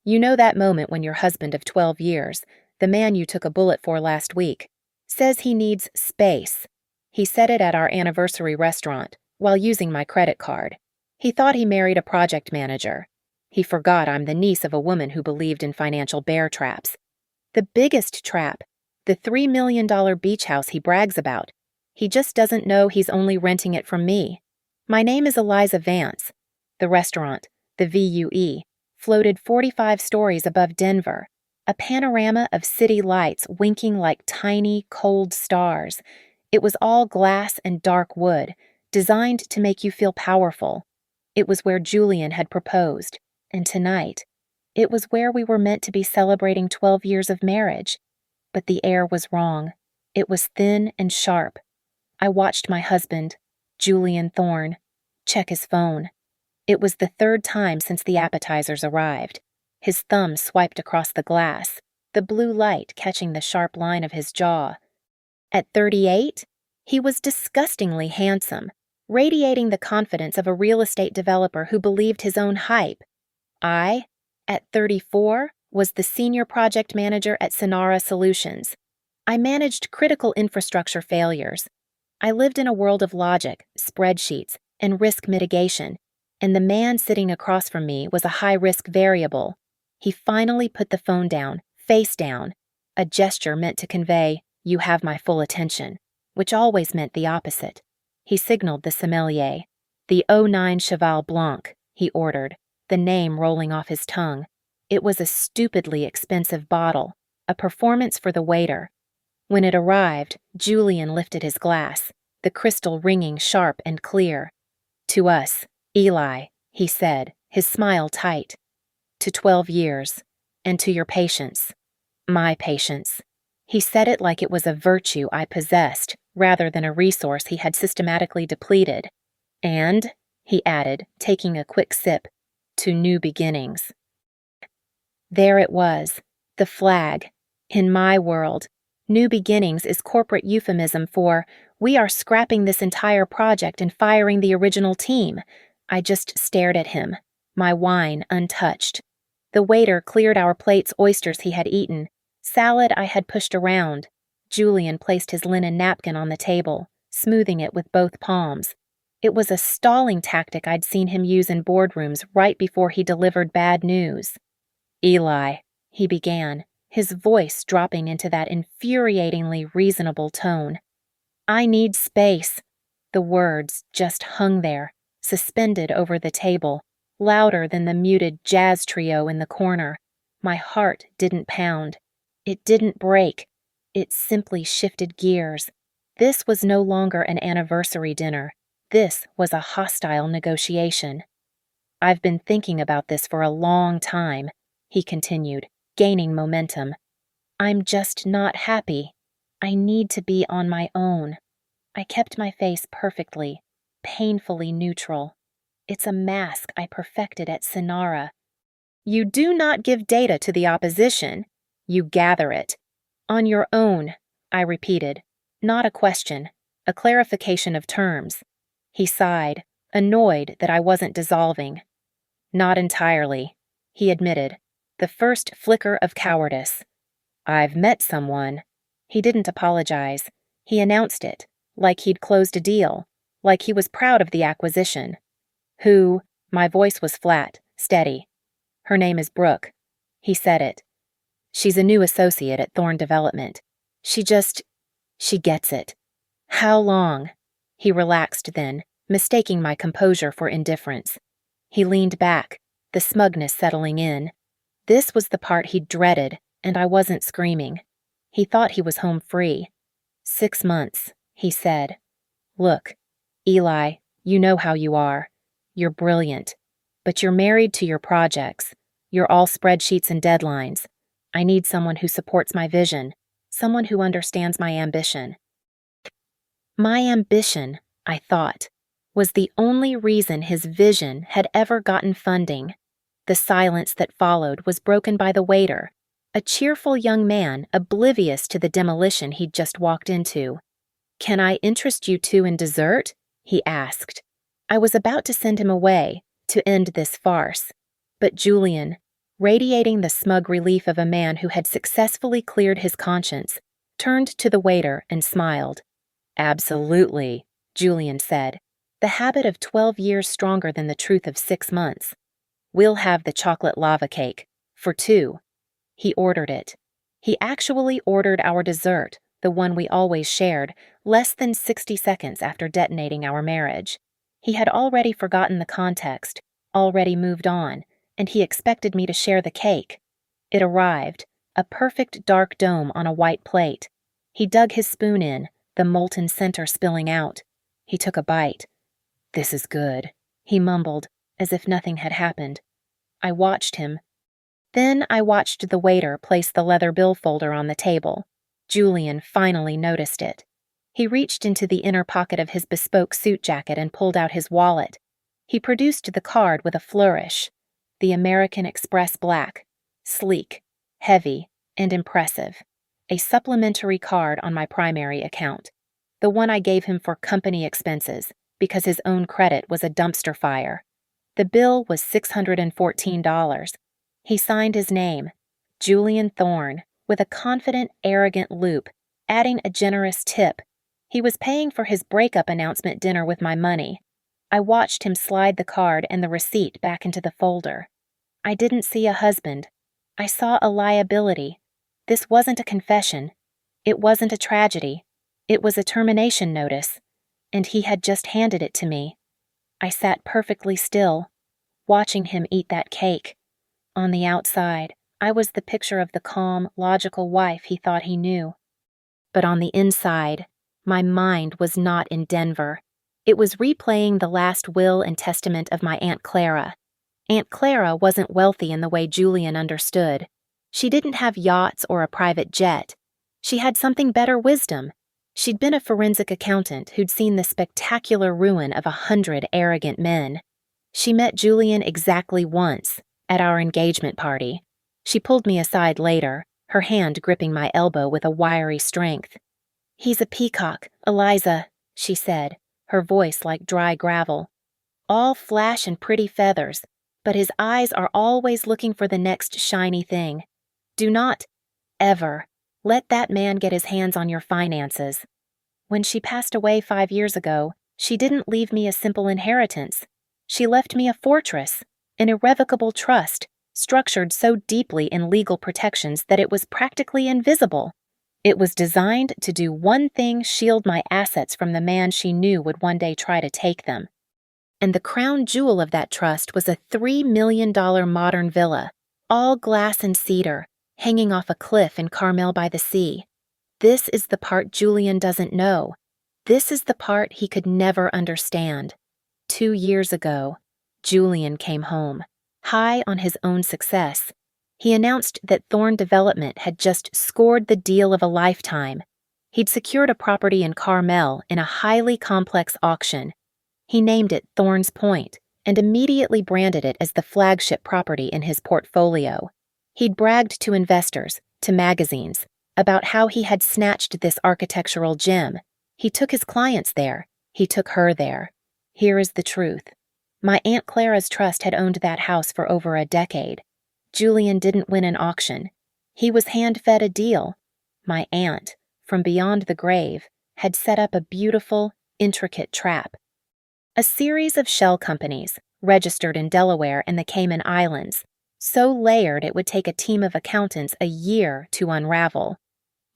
You know that moment when your husband of 12 years, the man you took a bullet for last week, says he needs space. He said it at our anniversary restaurant while using my credit card. He thought he married a project manager. He forgot I'm the niece of a woman who believed in financial bear traps. The biggest trap, the $3 million beach house he brags about. He just doesn't know he's only renting it from me. My name is Eliza Vance. The restaurant, the VUE, floated 45 stories above Denver, a panorama of city lights winking like tiny, cold stars. It was all glass and dark wood, designed to make you feel powerful. It was where Julian had proposed, and tonight, it was where we were meant to be celebrating 12 years of marriage. But the air was wrong. It was thin and sharp. I watched my husband, Julian Thorne, check his phone. It was the third time since the appetizers arrived. His thumb swiped across the glass, the blue light catching the sharp line of his jaw. At 38, he was disgustingly handsome, radiating the confidence of a real estate developer who believed his own hype. I, at 34, was the senior project manager at Sonara Solutions. I managed critical infrastructure failures. I lived in a world of logic, spreadsheets, and risk mitigation, and the man sitting across from me was a high-risk variable. He finally put the phone down, face down, a gesture meant to convey, "You have my full attention," which always meant the opposite. He signaled the sommelier. "The '09 Cheval Blanc," he ordered, the name rolling off his tongue. It was a stupidly expensive bottle, a performance for the waiter. When it arrived, Julian lifted his glass, the crystal ringing sharp and clear. "To us, Eli," he said, his smile tight. "To 12 years, and to your patience. My patience." He said it like it was a virtue I possessed, rather than a resource he had systematically depleted. "And," he added, taking a quick sip, "to new beginnings." There it was, the flag. In my world, new beginnings is corporate euphemism for, "We are scrapping this entire project and firing the original team." I just stared at him, my wine untouched. The waiter cleared our plates oysters he had eaten, salad I had pushed around. Julian placed his linen napkin on the table, smoothing it with both palms. It was a stalling tactic I'd seen him use in boardrooms right before he delivered bad news. "Eli," he began, his voice dropping into that infuriatingly reasonable tone. "I need space." The words just hung there, suspended over the table, louder than the muted jazz trio in the corner. My heart didn't pound. It didn't break. It simply shifted gears. This was no longer an anniversary dinner. This was a hostile negotiation. "I've been thinking about this for a long time," he continued, gaining momentum. "I'm just not happy. I need to be on my own." I kept my face perfectly, painfully neutral. It's a mask I perfected at Sonara. "You do not give data to the opposition. You gather it. On your own," I repeated. Not a question, a clarification of terms. He sighed, annoyed that I wasn't dissolving. "Not entirely," he admitted, the first flicker of cowardice. "I've met someone." He didn't apologize. He announced it, like he'd closed a deal, like he was proud of the acquisition. "Who?" My voice was flat, steady. "Her name is Brooke." He said it. "She's a new associate at Thorne Development. She gets it." "How long?" He relaxed then, mistaking my composure for indifference. He leaned back, the smugness settling in. This was the part he dreaded, and I wasn't screaming. He thought he was home free. 6 months, he said. "Look, Eli, you know how you are. You're brilliant. But you're married to your projects. You're all spreadsheets and deadlines. I need someone who supports my vision, someone who understands my ambition." My ambition, I thought, was the only reason his vision had ever gotten funding. The silence that followed was broken by the waiter, a cheerful young man oblivious to the demolition he'd just walked into. "Can I interest you two in dessert?" he asked. I was about to send him away, to end this farce. But Julian, radiating the smug relief of a man who had successfully cleared his conscience, turned to the waiter and smiled. "Absolutely," Julian said, the habit of 12 years stronger than the truth of 6 months. "We'll have the chocolate lava cake, for 2. He ordered it. He actually ordered our dessert, the one we always shared, less than 60 seconds after detonating our marriage. He had already forgotten the context, already moved on, and he expected me to share the cake. It arrived, a perfect dark dome on a white plate. He dug his spoon in, the molten center spilling out. He took a bite. "This is good," he mumbled, as if nothing had happened. I watched him. Then I watched the waiter place the leather bill folder on the table. Julian finally noticed it. He reached into the inner pocket of his bespoke suit jacket and pulled out his wallet. He produced the card with a flourish. The American Express Black. Sleek, heavy, and impressive. A supplementary card on my primary account. The one I gave him for company expenses, because his own credit was a dumpster fire. The bill was $614. He signed his name, Julian Thorne, with a confident, arrogant loop, adding a generous tip. He was paying for his breakup announcement dinner with my money. I watched him slide the card and the receipt back into the folder. I didn't see a husband. I saw a liability. This wasn't a confession. It wasn't a tragedy. It was a termination notice, and he had just handed it to me. I sat perfectly still, watching him eat that cake. On the outside, I was the picture of the calm, logical wife he thought he knew. But on the inside, my mind was not in Denver. It was replaying the last will and testament of my Aunt Clara. Aunt Clara wasn't wealthy in the way Julian understood. She didn't have yachts or a private jet. She had something better: wisdom. She'd been a forensic accountant who'd seen the spectacular ruin of 100 arrogant men. She met Julian exactly once, at our engagement party. She pulled me aside later, her hand gripping my elbow with a wiry strength. "He's a peacock, Eliza," she said, her voice like dry gravel. "All flash and pretty feathers, but his eyes are always looking for the next shiny thing. Do not, ever, let that man get his hands on your finances." When she passed away 5 years ago, she didn't leave me a simple inheritance. She left me a fortress, an irrevocable trust, structured so deeply in legal protections that it was practically invisible. It was designed to do one thing: shield my assets from the man she knew would one day try to take them. And the crown jewel of that trust was a $3 million modern villa, all glass and cedar, hanging off a cliff in Carmel by the sea. This is the part Julian doesn't know. This is the part he could never understand. 2 years ago, Julian came home, high on his own success. He announced that Thorne Development had just scored the deal of a lifetime. He'd secured a property in Carmel in a highly complex auction. He named it Thorne's Point and immediately branded it as the flagship property in his portfolio. He'd bragged to investors, to magazines, about how he had snatched this architectural gem. He took his clients there. He took her there. Here is the truth. My Aunt Clara's trust had owned that house for over a decade. Julian didn't win an auction. He was hand-fed a deal. My aunt, from beyond the grave, had set up a beautiful, intricate trap. A series of shell companies, registered in Delaware and the Cayman Islands, so layered it would take a team of accountants a year to unravel.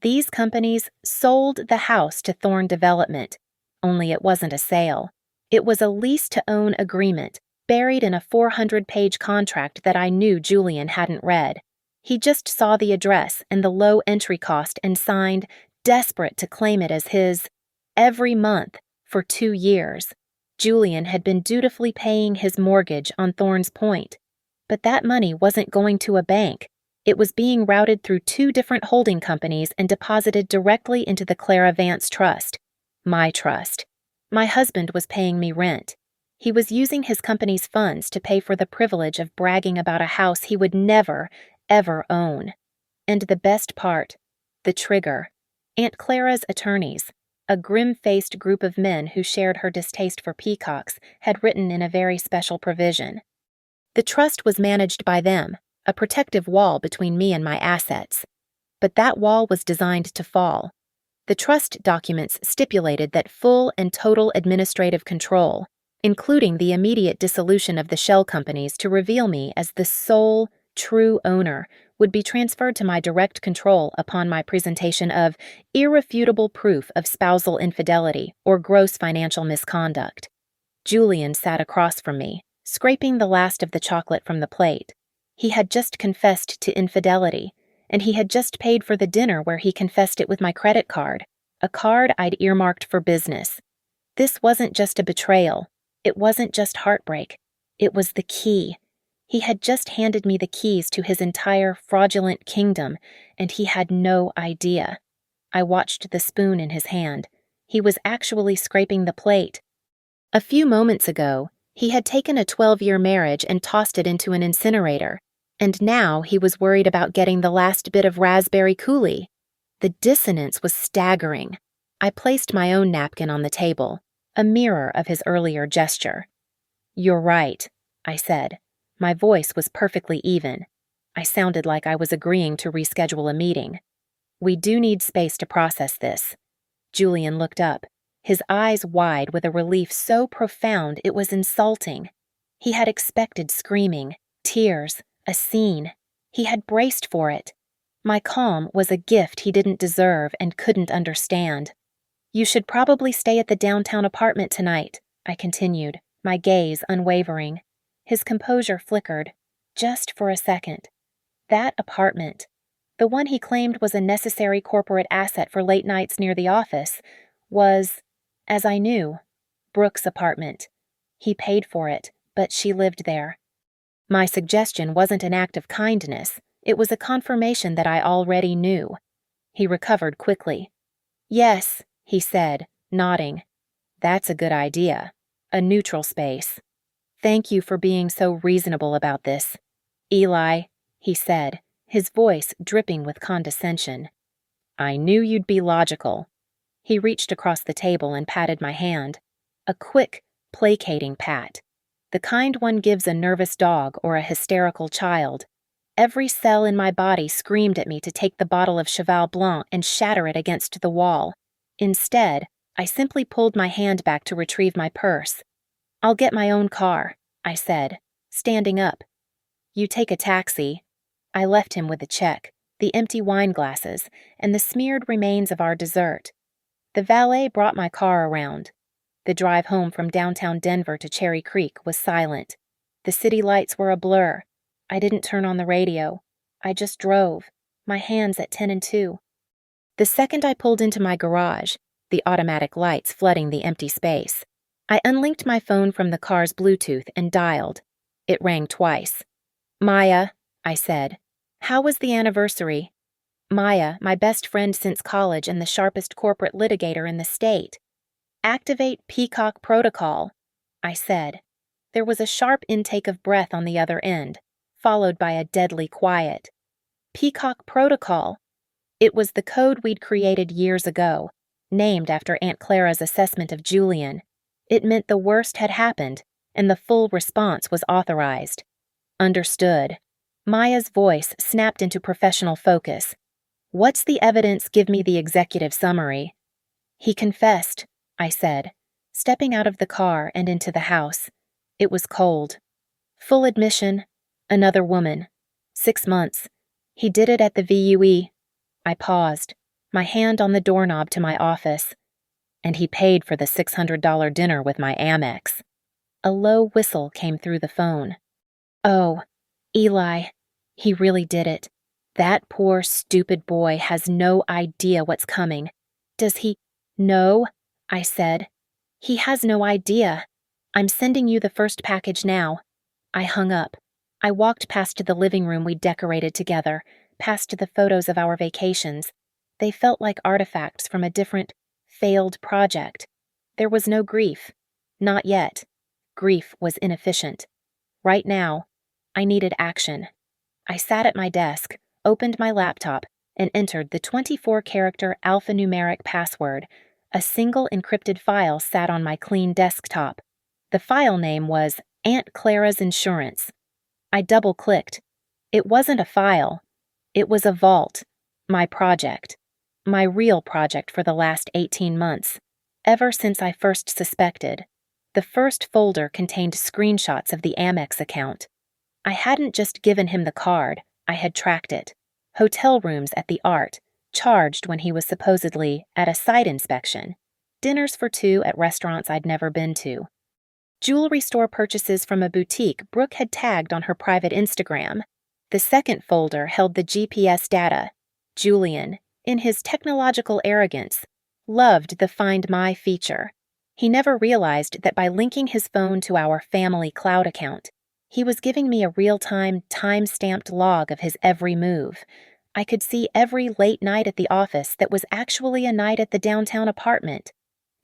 These companies sold the house to Thorne Development, only it wasn't a sale. It was a lease-to-own agreement, buried in a 400-page contract that I knew Julian hadn't read. He just saw the address and the low entry cost and signed, desperate to claim it as his, every month for 2 years. Julian had been dutifully paying his mortgage on Thorne's Point, but that money wasn't going to a bank. It was being routed through 2 different holding companies and deposited directly into the Clara Vance Trust, my trust. My husband was paying me rent. He was using his company's funds to pay for the privilege of bragging about a house he would never, ever own. And the best part, the trigger. Aunt Clara's attorneys, a grim-faced group of men who shared her distaste for peacocks, had written in a very special provision. The trust was managed by them, a protective wall between me and my assets. But that wall was designed to fall. The trust documents stipulated that full and total administrative control, including the immediate dissolution of the shell companies to reveal me as the sole, true owner, would be transferred to my direct control upon my presentation of irrefutable proof of spousal infidelity or gross financial misconduct. Julian sat across from me, scraping the last of the chocolate from the plate. He had just confessed to infidelity, and he had just paid for the dinner where he confessed it with my credit card, a card I'd earmarked for business. This wasn't just a betrayal. It wasn't just heartbreak. It was the key. He had just handed me the keys to his entire fraudulent kingdom, and he had no idea. I watched the spoon in his hand. He was actually scraping the plate. A few moments ago, he had taken a 12-year marriage and tossed it into an incinerator, and now he was worried about getting the last bit of raspberry coulis. The dissonance was staggering. I placed my own napkin on the table, a mirror of his earlier gesture. "You're right," I said. My voice was perfectly even. I sounded like I was agreeing to reschedule a meeting. "We do need space to process this." Julian looked up, his eyes wide with a relief so profound it was insulting. He had expected screaming, tears, a scene. He had braced for it. My calm was a gift he didn't deserve and couldn't understand. "You should probably stay at the downtown apartment tonight," I continued, my gaze unwavering. His composure flickered, just for a second. That apartment, the one he claimed was a necessary corporate asset for late nights near the office, was, as I knew, Brooke's apartment. He paid for it, but she lived there. My suggestion wasn't an act of kindness. It was a confirmation that I already knew. He recovered quickly. "Yes," he said, nodding. "That's a good idea. A neutral space. Thank you for being so reasonable about this. Eli," he said, his voice dripping with condescension. "I knew you'd be logical." He reached across the table and patted my hand. A quick, placating pat. The kind one gives a nervous dog or a hysterical child. Every cell in my body screamed at me to take the bottle of Cheval Blanc and shatter it against the wall. Instead, I simply pulled my hand back to retrieve my purse. "I'll get my own car," I said, standing up. "You take a taxi." I left him with the check, the empty wine glasses, and the smeared remains of our dessert. The valet brought my car around. The drive home from downtown Denver to Cherry Creek was silent. The city lights were a blur. I didn't turn on the radio. I just drove, my hands at 10 and 2. The second I pulled into my garage, the automatic lights flooding the empty space, I unlinked my phone from the car's Bluetooth and dialed. It rang twice. "Maya," I said. "How was the anniversary?" Maya, my best friend since college and the sharpest corporate litigator in the state. "Activate Peacock Protocol," I said. There was a sharp intake of breath on the other end, followed by a deadly quiet. Peacock Protocol. It was the code we'd created years ago, named after Aunt Clara's assessment of Julian. It meant the worst had happened, and the full response was authorized. "Understood." Maya's voice snapped into professional focus. "What's the evidence? Give me the executive summary." "He confessed," I said, stepping out of the car and into the house. It was cold. "Full admission. Another woman. 6 months. He did it at the VUE. I paused, my hand on the doorknob to my office. "And he paid for the $600 dinner with my Amex." A low whistle came through the phone. "Oh, Eli, he really did it. That poor, stupid boy has no idea what's coming. Does he—" "No," I said. "He has no idea. I'm sending you the first package now." I hung up. I walked past the living room we decorated together, past the photos of our vacations. They felt like artifacts from a different, failed project. There was no grief. Not yet. Grief was inefficient. Right now, I needed action. I sat at my desk, opened my laptop, and entered the 24-character alphanumeric password. A single encrypted file sat on my clean desktop. The file name was Aunt Clara's Insurance. I double-clicked. It wasn't a file. It was a vault. My project. My real project for the last 18 months. Ever since I first suspected. The first folder contained screenshots of the Amex account. I hadn't just given him the card, I had tracked it. Hotel rooms at the Art, charged when he was supposedly at a site inspection. Dinners for two at restaurants I'd never been to. Jewelry store purchases from a boutique Brooke had tagged on her private Instagram. The second folder held the GPS data. Julian, in his technological arrogance, loved the Find My feature. He never realized that by linking his phone to our family cloud account, he was giving me a real-time, time-stamped log of his every move. I could see every late night at the office that was actually a night at the downtown apartment.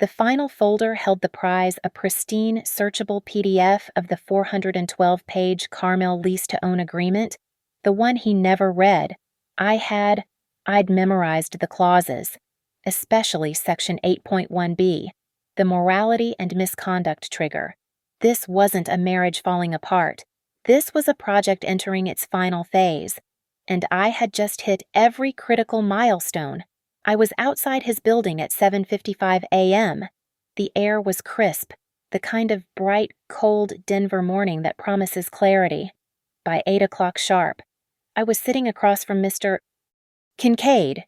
The final folder held the prize, a pristine, searchable PDF of the 412-page Carmel lease-to-own agreement, the one he never read. I'd memorized the clauses, especially Section 8.1b, the morality and misconduct trigger. This wasn't a marriage falling apart. This was a project entering its final phase, and I had just hit every critical milestone. I was outside his building at 7:55 a.m. The air was crisp, the kind of bright, cold Denver morning that promises clarity. By 8 o'clock sharp, I was sitting across from Mr. Kincaid.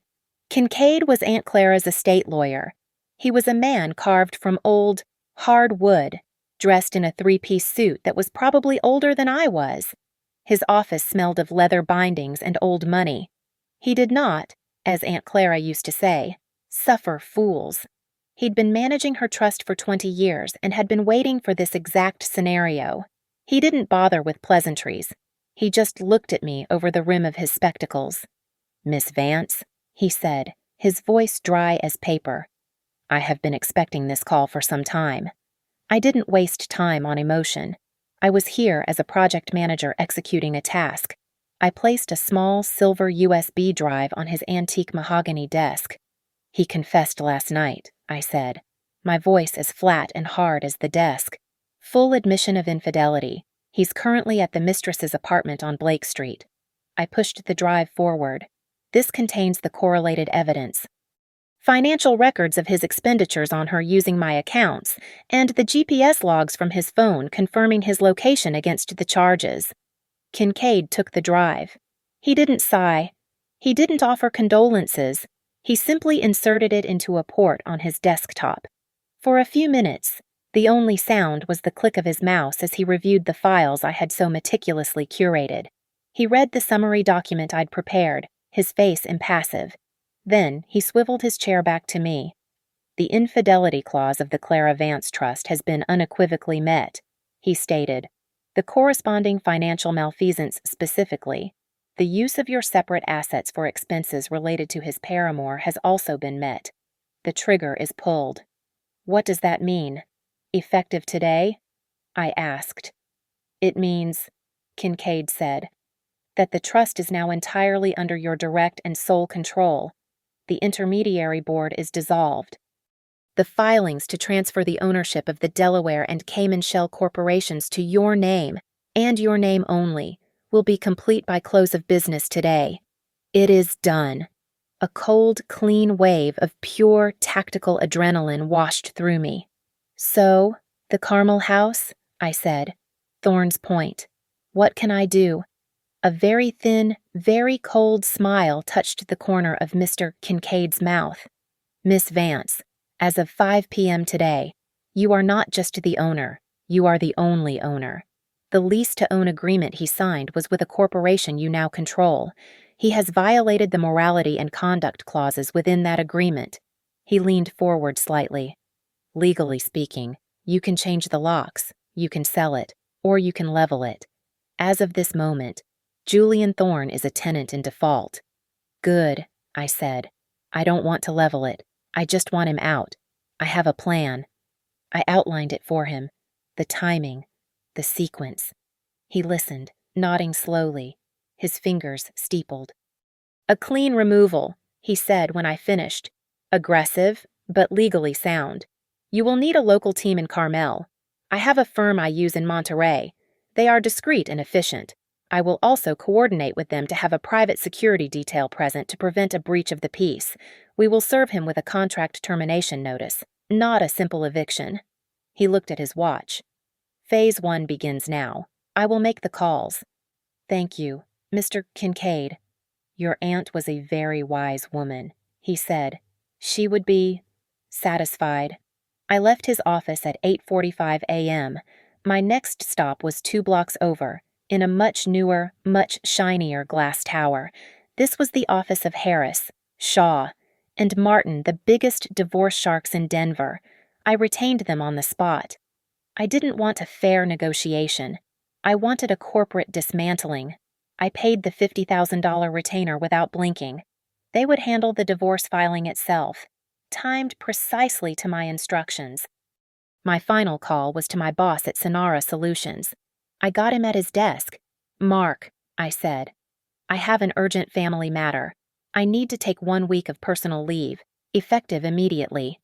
Kincaid was Aunt Clara's estate lawyer. He was a man carved from old, hard wood, dressed in a three-piece suit that was probably older than I was. His office smelled of leather bindings and old money. He did not, as Aunt Clara used to say, suffer fools. He'd been managing her trust for 20 years and had been waiting for this exact scenario. He didn't bother with pleasantries. He just looked at me over the rim of his spectacles. "Miss Vance," he said, his voice dry as paper. "I have been expecting this call for some time." I didn't waste time on emotion. I was here as a project manager executing a task. I placed a small silver USB drive on his antique mahogany desk. "He confessed last night," I said, my voice as flat and hard as the desk. "Full admission of infidelity. He's currently at the mistress's apartment on Blake Street." I pushed the drive forward. "This contains the correlated evidence. Financial records of his expenditures on her using my accounts, and the GPS logs from his phone confirming his location against the charges." Kincaid took the drive. He didn't sigh. He didn't offer condolences. He simply inserted it into a port on his desktop. For a few minutes, the only sound was the click of his mouse as he reviewed the files I had so meticulously curated. He read the summary document I'd prepared, his face impassive. Then he swiveled his chair back to me. "The infidelity clause of the Clara Vance Trust has been unequivocally met," he stated. "The corresponding financial malfeasance specifically, the use of your separate assets for expenses related to his paramour, has also been met. The trigger is pulled." "What does that mean? Effective today?" I asked. "It means," Kincaid said, "that the trust is now entirely under your direct and sole control. The intermediary board is dissolved. The filings to transfer the ownership of the Delaware and Cayman Shell corporations to your name, and your name only, will be complete by close of business today. It is done." A cold, clean wave of pure, tactical adrenaline washed through me. "So, the Carmel house?" I said. "Thorn's Point. What can I do?" A very thin, very cold smile touched the corner of Mr. Kincaid's mouth. "Miss Vance, as of 5 p.m. today, you are not just the owner, you are the only owner. The lease-to-own agreement he signed was with a corporation you now control. He has violated the morality and conduct clauses within that agreement." He leaned forward slightly. "Legally speaking, you can change the locks, you can sell it, or you can level it. As of this moment, Julian Thorne is a tenant in default." "Good," I said. "I don't want to level it. I just want him out. I have a plan." I outlined it for him. The timing, the sequence. He listened, nodding slowly, his fingers steepled. "A clean removal," he said when I finished. "Aggressive, but legally sound. You will need a local team in Carmel. I have a firm I use in Monterey. They are discreet and efficient. I will also coordinate with them to have a private security detail present to prevent a breach of the peace. We will serve him with a contract termination notice, not a simple eviction." He looked at his watch. "Phase 1 begins now. I will make the calls." "Thank you, Mr. Kincaid." "Your aunt was a very wise woman," he said. "She would be satisfied." I left his office at 8:45 a.m. My next stop was 2 blocks over, in a much newer, much shinier glass tower. This was the office of Harris, Shaw, and Martin, the biggest divorce sharks in Denver. I retained them on the spot. I didn't want a fair negotiation. I wanted a corporate dismantling. I paid the $50,000 retainer without blinking. They would handle the divorce filing itself, timed precisely to my instructions. My final call was to my boss at Sonara Solutions. I got him at his desk. "Mark," I said, "I have an urgent family matter. I need to take 1 week of personal leave, effective immediately."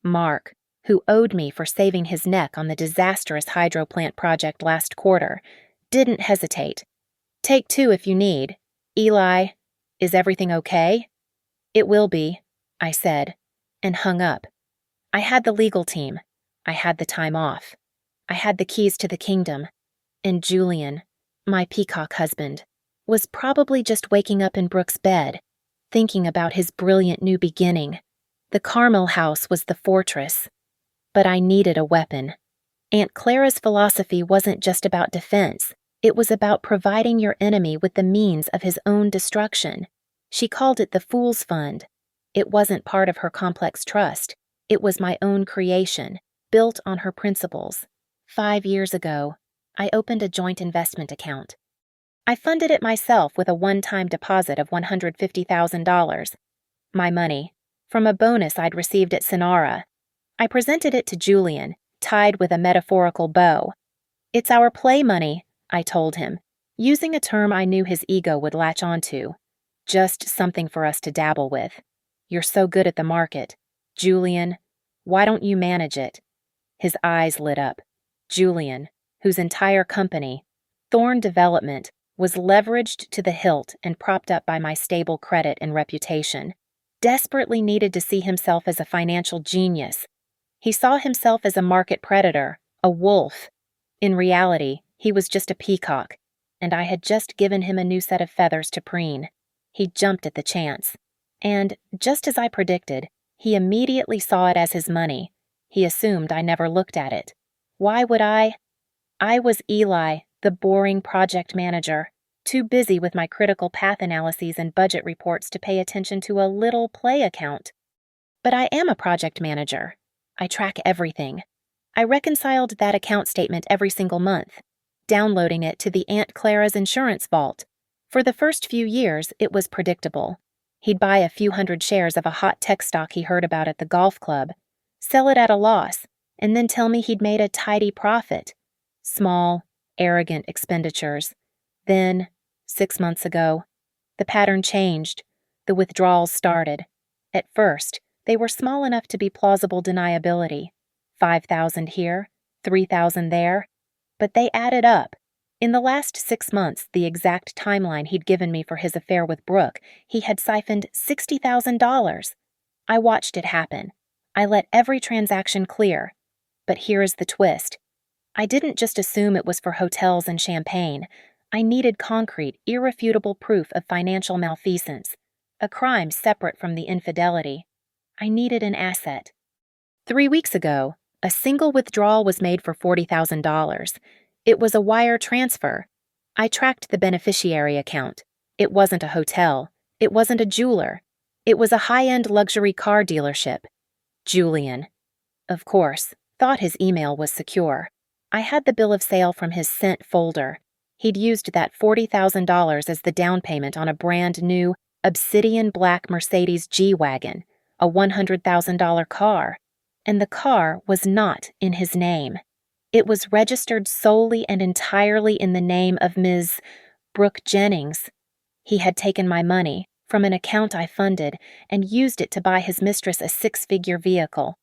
Mark, who owed me for saving his neck on the disastrous hydro plant project last quarter, didn't hesitate. "Take 2 if you need. Eli, is everything okay?" "It will be," I said, and hung up. I had the legal team. I had the time off. I had the keys to the kingdom. And Julian, my peacock husband, was probably just waking up in Brooke's bed, thinking about his brilliant new beginning. The Carmel house was the fortress. But I needed a weapon. Aunt Clara's philosophy wasn't just about defense. It was about providing your enemy with the means of his own destruction. She called it the Fool's Fund. It wasn't part of her complex trust. It was my own creation, built on her principles. 5 years ago, I opened a joint investment account. I funded it myself with a one-time deposit of $150,000. My money, from a bonus I'd received at Sonara. I presented it to Julian, tied with a metaphorical bow. "It's our play money," I told him, using a term I knew his ego would latch onto. "Just something for us to dabble with. You're so good at the market. Julian, why don't you manage it?" His eyes lit up. Julian, whose entire company, Thorn Development, was leveraged to the hilt and propped up by my stable credit and reputation, desperately needed to see himself as a financial genius. He saw himself as a market predator, a wolf. In reality, he was just a peacock, and I had just given him a new set of feathers to preen. He jumped at the chance. And, just as I predicted, he immediately saw it as his money. He assumed I never looked at it. Why would I? I was Eli, the boring project manager, too busy with my critical path analyses and budget reports to pay attention to a little play account. But I am a project manager. I track everything. I reconciled that account statement every single month, downloading it to the Aunt Clara's insurance vault. For the first few years, it was predictable. He'd buy a few hundred shares of a hot tech stock he heard about at the golf club, sell it at a loss, and then tell me he'd made a tidy profit. Small, arrogant expenditures. Then, 6 months ago, the pattern changed. The withdrawals started. At first, they were small enough to be plausible deniability. 5,000 here, 3,000 there. But they added up. In the last 6 months, the exact timeline he'd given me for his affair with Brooke, he had siphoned $60,000. I watched it happen. I let every transaction clear. But here is the twist. I didn't just assume it was for hotels and champagne. I needed concrete, irrefutable proof of financial malfeasance, a crime separate from the infidelity. I needed an asset. 3 weeks ago, a single withdrawal was made for $40,000. It was a wire transfer. I tracked the beneficiary account. It wasn't a hotel. It wasn't a jeweler. It was a high-end luxury car dealership. Julian, of course, thought his email was secure. I had the bill of sale from his sent folder. He'd used that $40,000 as the down payment on a brand new, obsidian black Mercedes G-Wagon, a $100,000 car. And the car was not in his name. It was registered solely and entirely in the name of Ms. Brooke Jennings. He had taken my money from an account I funded and used it to buy his mistress a 6-figure vehicle.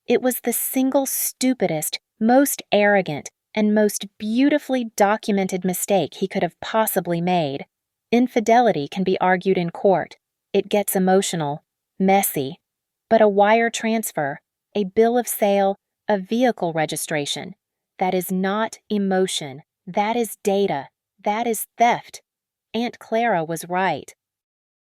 It was the single stupidest, most arrogant, and most beautifully documented mistake he could have possibly made. Infidelity can be argued in court. It gets emotional, messy. But a wire transfer, a bill of sale, a vehicle registration, that is not emotion. That is data. That is theft. Aunt Clara was right.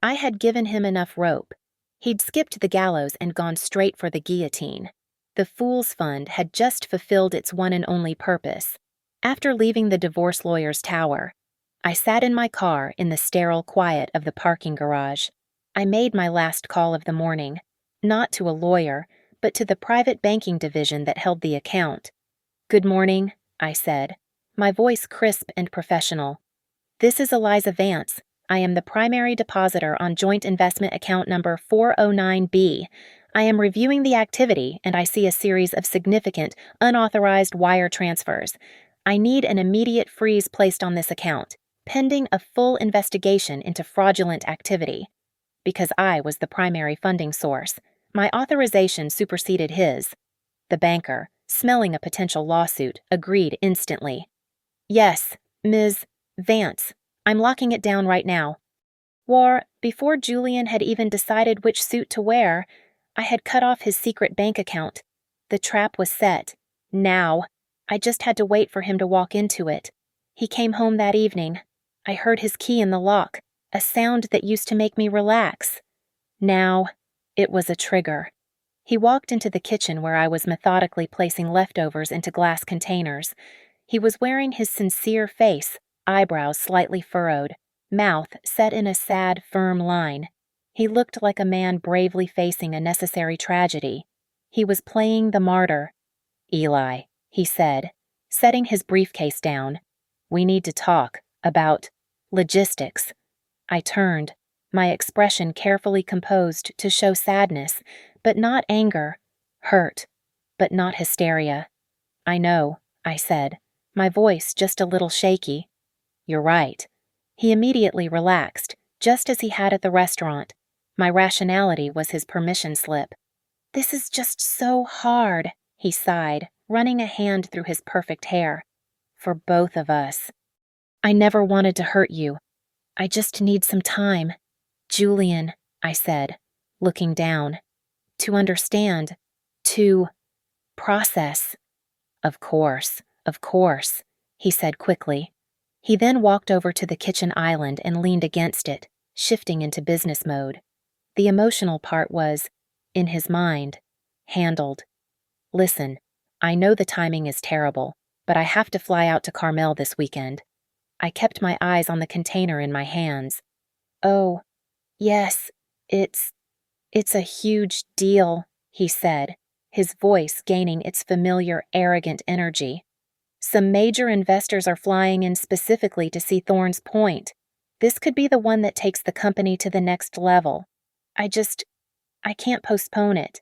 I had given him enough rope. He'd skipped the gallows and gone straight for the guillotine. The Fool's Fund had just fulfilled its one and only purpose. After leaving the divorce lawyer's tower, I sat in my car in the sterile quiet of the parking garage. I made my last call of the morning, not to a lawyer, but to the private banking division that held the account. "Good morning," I said, my voice crisp and professional. "This is Eliza Vance. I am the primary depositor on joint investment account number 409B. I am reviewing the activity and I see a series of significant, unauthorized wire transfers. I need an immediate freeze placed on this account, pending a full investigation into fraudulent activity." Because I was the primary funding source, my authorization superseded his. The banker, smelling a potential lawsuit, agreed instantly. "Yes, Ms. Vance. I'm locking it down right now." Before Julian had even decided which suit to wear, I had cut off his secret bank account. The trap was set. Now. I just had to wait for him to walk into it. He came home that evening. I heard his key in the lock, a sound that used to make me relax. Now, it was a trigger. He walked into the kitchen where I was methodically placing leftovers into glass containers. He was wearing his sincere face, eyebrows slightly furrowed, mouth set in a sad, firm line. He looked like a man bravely facing a necessary tragedy. He was playing the martyr. "Eli," he said, setting his briefcase down. "We need to talk about logistics." I turned, my expression carefully composed to show sadness, but not anger, hurt, but not hysteria. "I know," I said, my voice just a little shaky. "You're right." He immediately relaxed, just as he had at the restaurant. My rationality was his permission slip. "This is just so hard," he sighed, running a hand through his perfect hair. "For both of us. I never wanted to hurt you. I just need some time. Julian," I said, looking down. "To understand. To process." Of course," he said quickly. He then walked over to the kitchen island and leaned against it, shifting into business mode. The emotional part was, in his mind, handled. "Listen, I know the timing is terrible, but I have to fly out to Carmel this weekend." I kept my eyes on the container in my hands. "Oh, yes, it's a huge deal," he said, his voice gaining its familiar, arrogant energy. "Some major investors are flying in specifically to see Thorn's Point. This could be the one that takes the company to the next level. I can't postpone it."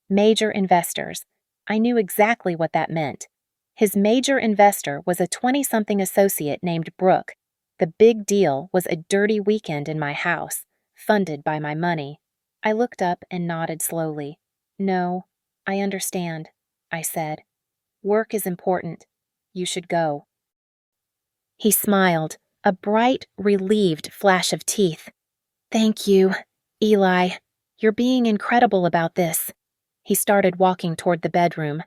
Major investors. I knew exactly what that meant. His major investor was a 20-something associate named Brooke. The big deal was a dirty weekend in my house, funded by my money. I looked up and nodded slowly. "No, I understand," I said. "Work is important. You should go." He smiled, a bright, relieved flash of teeth. "Thank you, Eli. You're being incredible about this." He started walking toward the bedroom.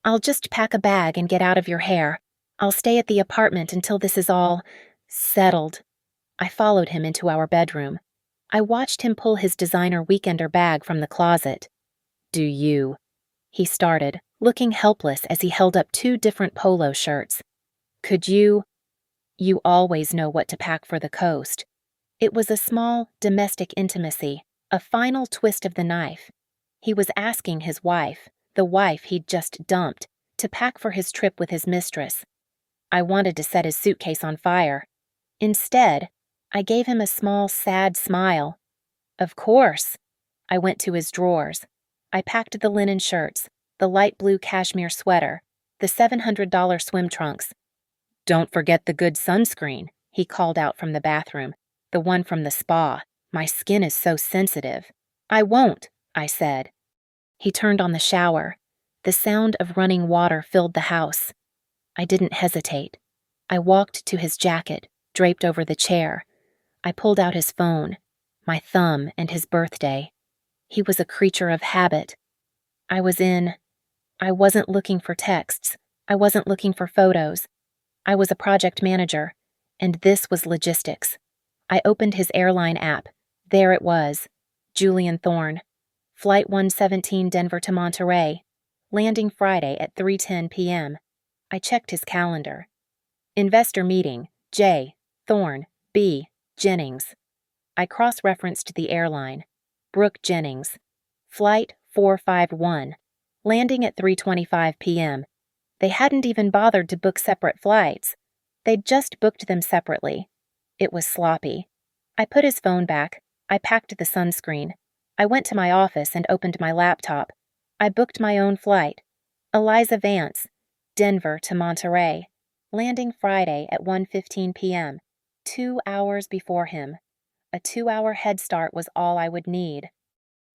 "I'll just pack a bag and get out of your hair. I'll stay at the apartment until this is all settled." I followed him into our bedroom. I watched him pull his designer weekender bag from the closet. "Do you?" he started, looking helpless as he held up 2 different polo shirts. "Could you? You always know what to pack for the coast." It was a small, domestic intimacy, a final twist of the knife. He was asking his wife, the wife he'd just dumped, to pack for his trip with his mistress. I wanted to set his suitcase on fire. Instead, I gave him a small, sad smile. "Of course." I went to his drawers. I packed the linen shirts, the light blue cashmere sweater, the $700 swim trunks. "Don't forget the good sunscreen," he called out from the bathroom. "The one from the spa. My skin is so sensitive." "I won't," I said. He turned on the shower. The sound of running water filled the house. I didn't hesitate. I walked to his jacket, draped over the chair. I pulled out his phone, my thumb, and his birthday. He was a creature of habit. I wasn't looking for texts. I wasn't looking for photos. I was a project manager, and this was logistics. I opened his airline app. There it was. Julian Thorne. Flight 117 Denver to Monterey. Landing Friday at 3:10 p.m. I checked his calendar. Investor meeting, J. Thorne, B. Jennings. I cross-referenced the airline. Brooke Jennings. Flight 451. Landing at 3:25 p.m. They hadn't even bothered to book separate flights. They'd just booked them separately. It was sloppy. I put his phone back. I packed the sunscreen. I went to my office and opened my laptop. I booked my own flight. Eliza Vance, Denver to Monterey. Landing Friday at 1:15 p.m., 2 hours before him. A 2-hour head start was all I would need.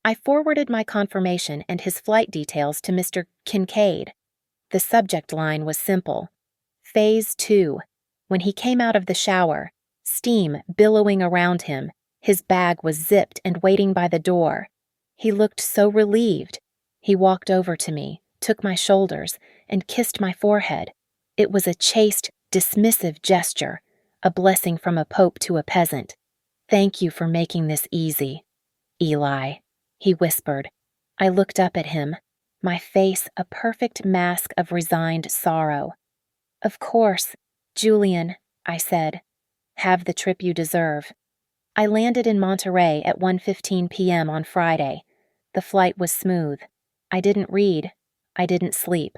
I forwarded my confirmation and his flight details to Mr. Kincaid. The subject line was simple. Phase 2. When he came out of the shower, steam billowing around him, his bag was zipped and waiting by the door. He looked so relieved. He walked over to me, took my shoulders, and kissed my forehead. It was a chaste, dismissive gesture, a blessing from a pope to a peasant. Thank you for making this easy, Eli, he whispered. I looked up at him, my face a perfect mask of resigned sorrow. Of course, Julian, I said. Have the trip you deserve. I landed in Monterey at 1:15 p.m. on Friday. The flight was smooth. I didn't read. I didn't sleep.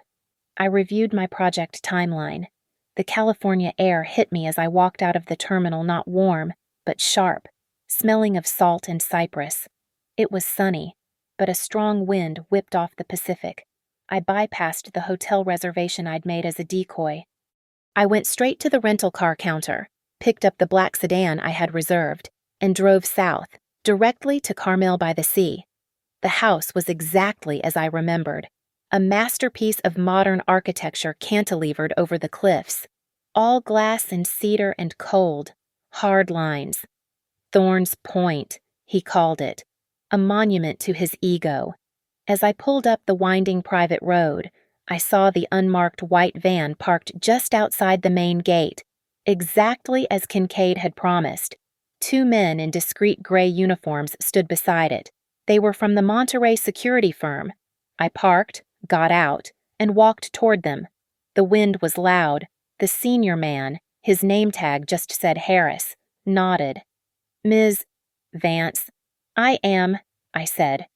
I reviewed my project timeline. The California air hit me as I walked out of the terminal, not warm, but sharp, smelling of salt and cypress. It was sunny, but a strong wind whipped off the Pacific. I bypassed the hotel reservation I'd made as a decoy. I went straight to the rental car counter, picked up the black sedan I had reserved, and drove south, directly to Carmel by the Sea. The house was exactly as I remembered, a masterpiece of modern architecture cantilevered over the cliffs, all glass and cedar and cold, hard lines. Thorne's Point, he called it, a monument to his ego. As I pulled up the winding private road, I saw the unmarked white van parked just outside the main gate, exactly as Kincaid had promised. 2 men in discreet gray uniforms stood beside it. They were from the Monterey security firm. I parked, got out, and walked toward them. The wind was loud. The senior man, his name tag just said Harris, nodded. Ms. Vance. I am, I said.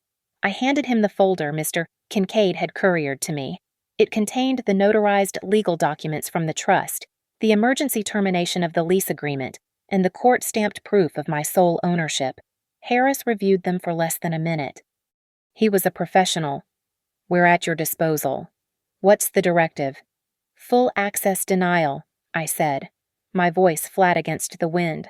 I handed him the folder Mr. Kincaid had couriered to me. It contained the notarized legal documents from the trust, the emergency termination of the lease agreement, and the court-stamped proof of my sole ownership. Harris reviewed them for less than a minute. He was a professional. We're at your disposal. What's the directive? Full access denial, I said, my voice flat against the wind.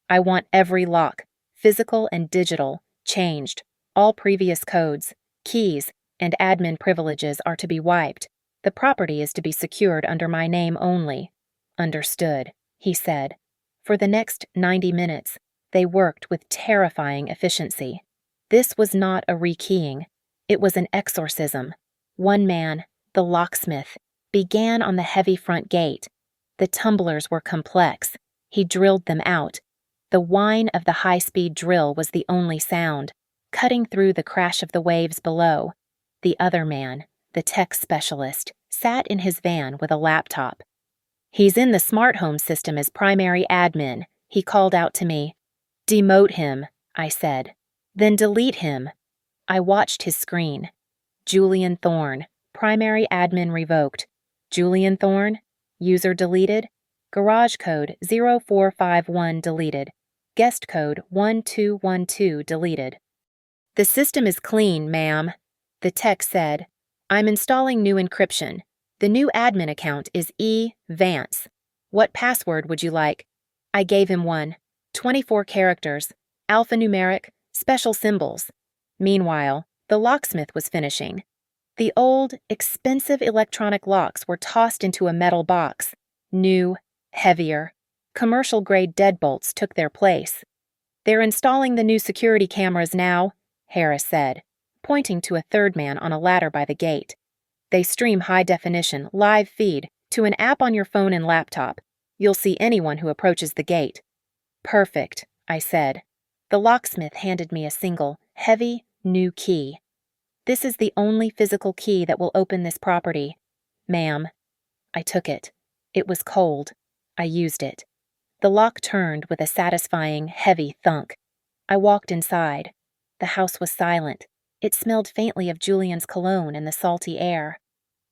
I want every lock, physical and digital, changed. All previous codes, keys, and admin privileges are to be wiped. The property is to be secured under my name only. Understood, he said. For the next 90 minutes, they worked with terrifying efficiency. This was not a rekeying. It was an exorcism. One man, the locksmith, began on the heavy front gate. The tumblers were complex. He drilled them out. The whine of the high-speed drill was the only sound, cutting through the crash of the waves below. The other man, the tech specialist, sat in his van with a laptop. He's in the smart home system as primary admin, he called out to me. Demote him, I said. Then delete him. I watched his screen. Julian Thorne, primary admin revoked. Julian Thorne, user deleted. Garage code 0451 deleted. Guest code 1212 deleted. The system is clean, ma'am, the tech said. I'm installing new encryption. The new admin account is E. Vance. What password would you like? I gave him one. 24 characters, alphanumeric, special symbols. Meanwhile, the locksmith was finishing. The old, expensive electronic locks were tossed into a metal box. New, heavier. Commercial-grade deadbolts took their place. "They're installing the new security cameras now," Harris said, pointing to a third man on a ladder by the gate. "They stream high-definition, live feed to an app on your phone and laptop. You'll see anyone who approaches the gate." "Perfect," I said. The locksmith handed me a single, heavy, new key. "This is the only physical key that will open this property, ma'am." I took it. It was cold. I used it. The lock turned with a satisfying, heavy thunk. I walked inside. The house was silent. It smelled faintly of Julian's cologne and the salty air.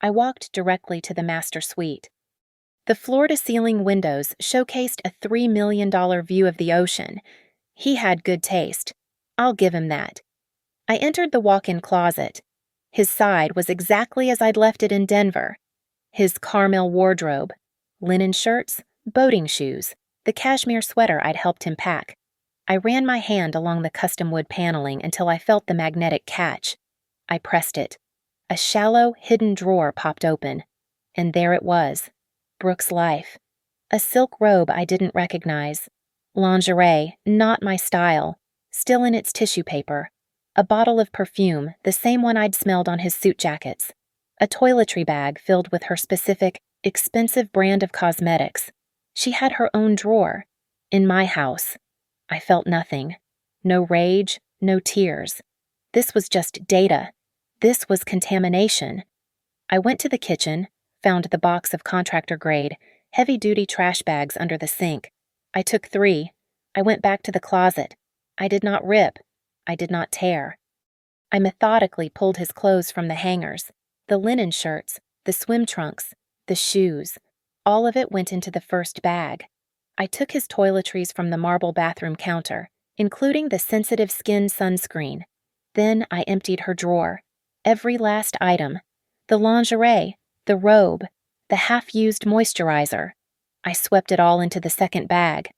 I walked directly to the master suite. The floor-to-ceiling windows showcased a $3 million view of the ocean. He had good taste. I'll give him that. I entered the walk-in closet. His side was exactly as I'd left it in Denver. His caramel wardrobe, linen shirts, boating shoes, the cashmere sweater I'd helped him pack. I ran my hand along the custom wood paneling until I felt the magnetic catch. I pressed it. A shallow, hidden drawer popped open. And there it was. Brooke's life. A silk robe I didn't recognize. Lingerie, not my style, still in its tissue paper. A bottle of perfume, the same one I'd smelled on his suit jackets. A toiletry bag filled with her specific, expensive brand of cosmetics. She had her own drawer. In my house. I felt nothing. No rage, no tears. This was just data. This was contamination. I went to the kitchen, found the box of contractor-grade, heavy-duty trash bags under the sink. I took 3. I went back to the closet. I did not rip. I did not tear. I methodically pulled his clothes from the hangers. The linen shirts, the swim trunks, the shoes. All of it went into the first bag. I took his toiletries from the marble bathroom counter, including the sensitive skin sunscreen. Then I emptied her drawer. Every last item. The lingerie, the robe, the half-used moisturizer. I swept it all into the second bag.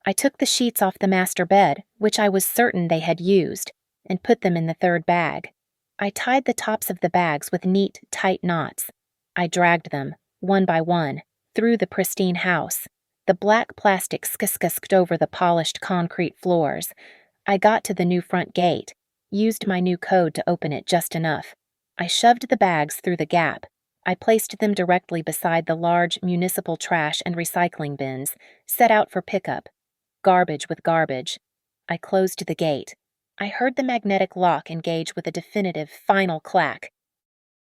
I took the sheets off the master bed, which I was certain they had used, and put them in the third bag. I tied the tops of the bags with neat, tight knots. I dragged them, one by one, through the pristine house. The black plastic skisked over the polished concrete floors. I got to the new front gate, used my new code to open it just enough. I shoved the bags through the gap. I placed them directly beside the large municipal trash and recycling bins, set out for pickup. Garbage with garbage. I closed the gate. I heard the magnetic lock engage with a definitive, final clack.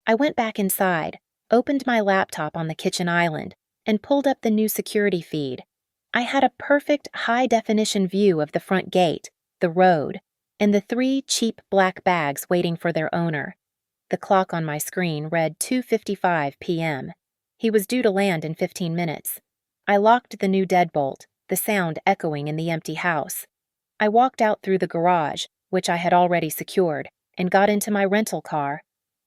I went back inside, opened my laptop on the kitchen island, and pulled up the new security feed. I had a perfect high-definition view of the front gate, the road, and the 3 cheap black bags waiting for their owner. The clock on my screen read 2:55 p.m. He was due to land in 15 minutes. I locked the new deadbolt, the sound echoing in the empty house. I walked out through the garage, which I had already secured, and got into my rental car.